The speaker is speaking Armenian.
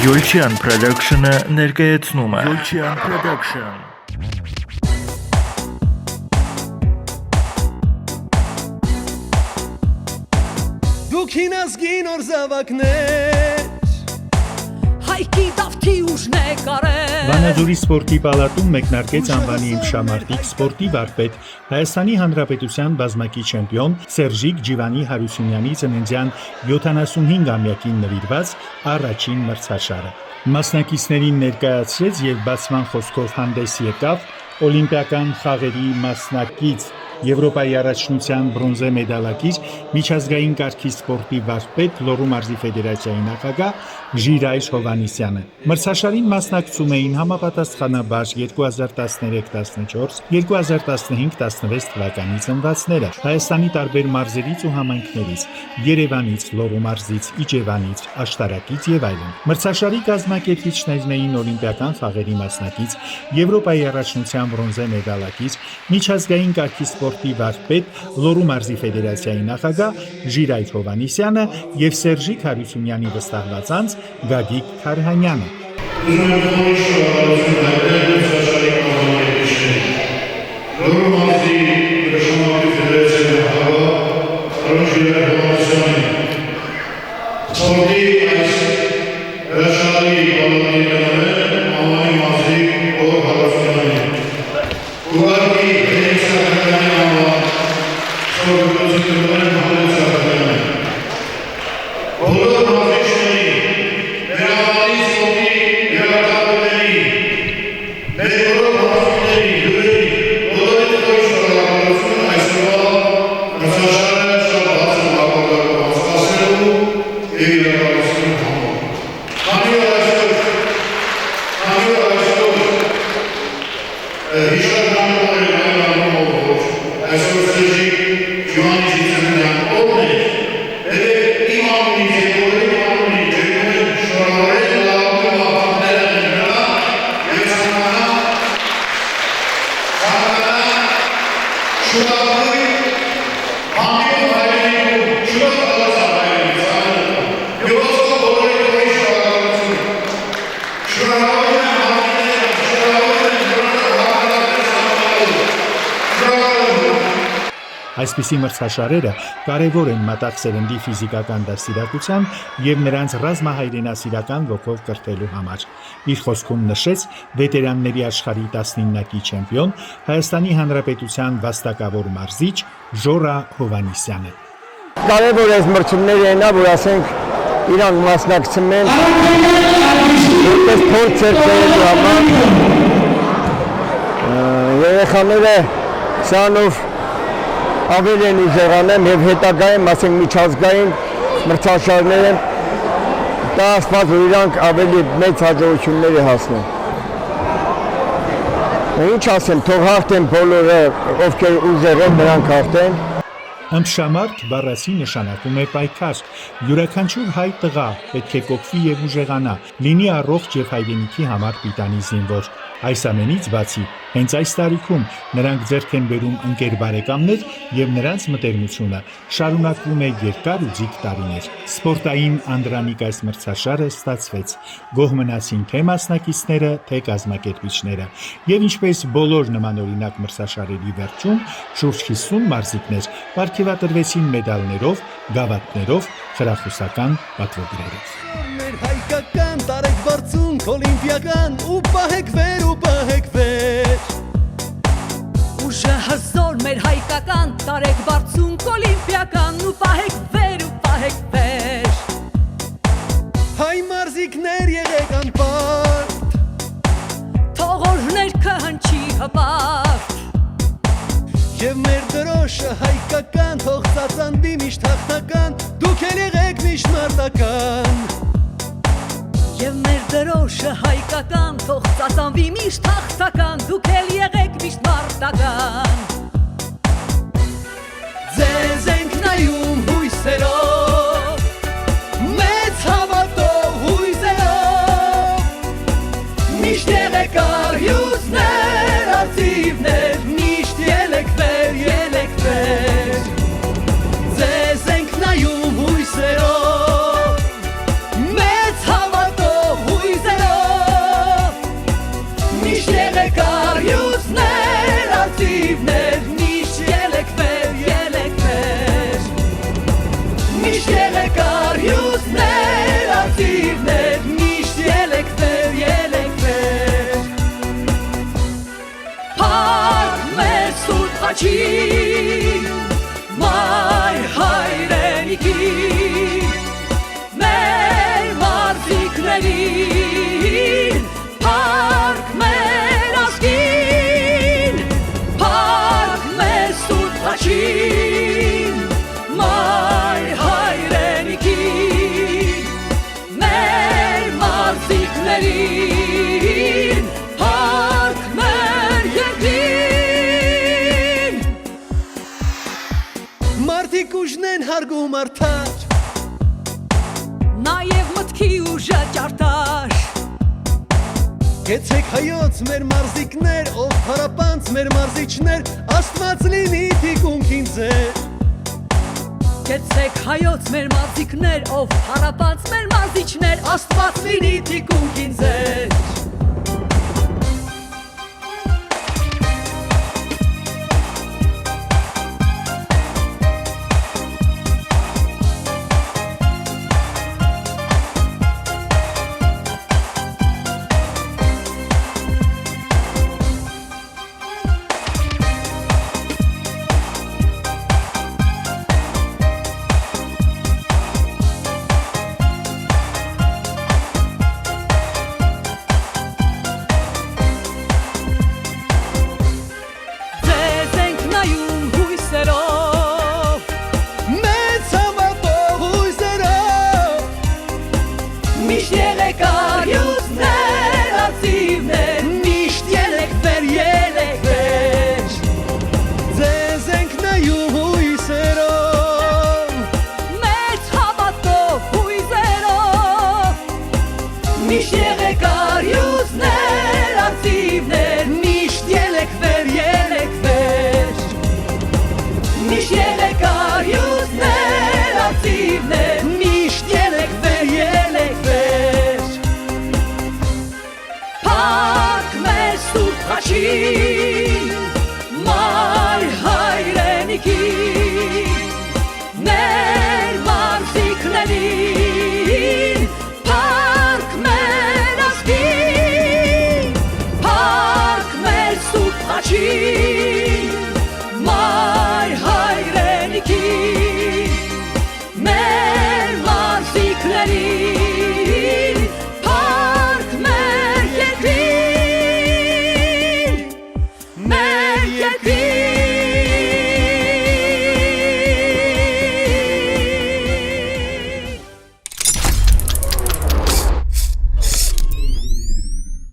Յոլչյան Production-ը ներկայացնում է Յոլչյան Production։ Դուք հինազգին օր զավակներ Հայքի դավթի ուժն է կարել Վանաձորի սպորտի պալատում մեկնարկեց անվանի իմշամարտիկ սպորտի վարպետ Հայաստանի Հանրապետության բազմակի չեմպիոն Սերժիկ Ջիվանի Հարությունյանի ծննդյան 75-ամյակին նվիրված առաջին մրցաշարը։ Մասնակիցներին ներկայացրեց եւ բացման խոսքով հանդես եկավ Օլիմպիական խաղերի մասնակից Եվրոպայի առաջնության բրոնզե մեդալակիր միջազգային կարգի սպորտի վարպետ Լոռու մարզի ֆեդերացիայի նախագահ Ժիրայր Հովհաննիսյանը։ Մրցաշարին մասնակցում էին համապատասխանաբար 2013-14, 2015-16 թվականի ծնվածները Հայաստանի տարբեր մարզերից ու համայնքներից, Երևանից, Լոռու մարզից, Իջևանից, Աշտարակից եւ այլն։ Մրցաշարի կազմակերպիչներն էին Օլիմպիական խաղերի մասնակից Եվրոպայի առաջնության բրոնզե մեդալակիր միջազգային կարգի սպորտի վարպետ Լոռու մարզի ֆեդերացիայի նախագահ Ժիրայր Հովհաննիսյանը եւ Սերժիկ Հարությունյանի վստահված անձ Գագիկ Քարհանյանը։ Լոռու մարզի ֆեդերացիայի նախագահ Ժիրայր Հովհաննիսյանին սպորտի այս հրաշալի պալատի անվանի մարզի օր Հարությունյանին ուղղակի բոլոր մարզիչների, ներառյալ սպորտի երաժշտությունների, մեր բոլոր մարզիկների, հյուրերի, բոլորի շնորհակալություն այսօրվա մրցաշարը շատ բարձր մակարդակով անցկացնելու եւ իրականացնելու համար։ Քանի որ հիշատակարանը այն առումով, որ այսօր Սերժիկ Ջիվանի ծննդյան օրն է, իմ անունից եւ բոլորի անունից ջերմորեն շնորհավորել լավագույն մաղթանքները նրան եւ ցանկանամ շնորհավորել համբերում հայրենիքում շնորհավորել հայրենիքում եւ ոսկե բոլորի շնորհավորություն շնորհավորել Այսպիսի մրցաշարերը կարևոր են մտած սերնդի ֆիզիկական դաստիարակության եւ նրանց ռազմահայրենասիրական ոգով կրթելու համար։ Իր խոսքում նշեց վետերանների աշխարհի 19-ակի չեմպիոն Հայաստանի Հանրապետության վաստակավոր մարզիչ Ժորա Հովհաննիսյանը։ Կարևոր է մրցումները այնա, որ ասենք իրան մասնակցում են որպես փորձ ծերծելու համար երեխաները սրանով ավելի են ուժեղանում եւ հետագայում, ասենք միջազգային մրցաշարները դա ասված որ իրանք ավելի մեծ հաջողությունների հասնեն։ Ինչ ասեմ, թող հաղթեն բոլորը, ովքեր ուժեղ են, նրանք հաղթեն։ Ըմբշամարտ բառացի նշանակում է պայքար։ Յուրաքանչյուր հայ տղա պետք է կոփվի եւ ուժեղանա, լինի առողջ եւ հայրենիքի համար պիտանի զինվոր։ Այս ամենից բացի, հենց այս տարիքում նրանք ձեռք են բերում ընկեր բարեկամներ եւ նրանց մտերմությունը շարունակվում է երկար ու ձիգ տարիներ։ Սպորտային անդրանիկ այս մրցաշարը ստացվեց։ Գոհ մնացին թե մասնակիցները, թե կազմակերպիչները։ Եվ ինչպես բոլոր նմանօրինակ մրցաշարերի վերջում, շուրջ 50 մարզիկներ պարգևատրվեցին մեդալներով, գավաթներով, խրախուսական պատվոգրերով։ Մեր հայկական տարեք բարձունք օլիմպիական ու պահեք վեր Ուժը հզոր մեր հայկական տարեք բարձունք օլիմպիական ու պահեք վեր Հայ մարզիկներ եղեք անպարտ Թող օրհներ կհնչի հպարտ Եվ մեր դրոշը հայկական թող ծածանվի միշտ հաղթական Դուք էլ եղեք միշտ մարտական Եվ մեր դրոշը հայկական թող ծածանվի միշտ հաղթական Դուք էլ եղեք միշտ մարտական Ձեզ ենք նայում հույսերով Մեծ հավատով հույսերով Միշտ եղեք արյուծներ, արծիվներ Միշտ ելեք վեր Ձեզ ենք նայում հույսերով Մեծ հավատով մարզիկներին Փառք մեր ազգին Փառք մեր սուրբ խաչին Մայր հայրենիքին Մեր մարզիկներին Փառք մեր երկրին Մարդիկ ուժնեն հարգում արդար Նաև մտքի ուժը ճարտար Կեցեք հայոց մեր մարզիկներ Ով հարապանց մեր մարզիչներ Աստված լինի թիկունքին ձեր Կեցեք հայոց մեր մարզիկներ Ով հարապանց մեր մարզիչներ Աստված լինի թիկունքին ձեր Մեծ համատող հույսերով Միշտ ելեք արյուծներ, արծիվներ Միշտ ելեք վեր, ելեք վեր Ձեզ ենք նայում հույսերով Մեծ հավատով հույզերով Միշտ եղեք արյուծներ, արծիվներ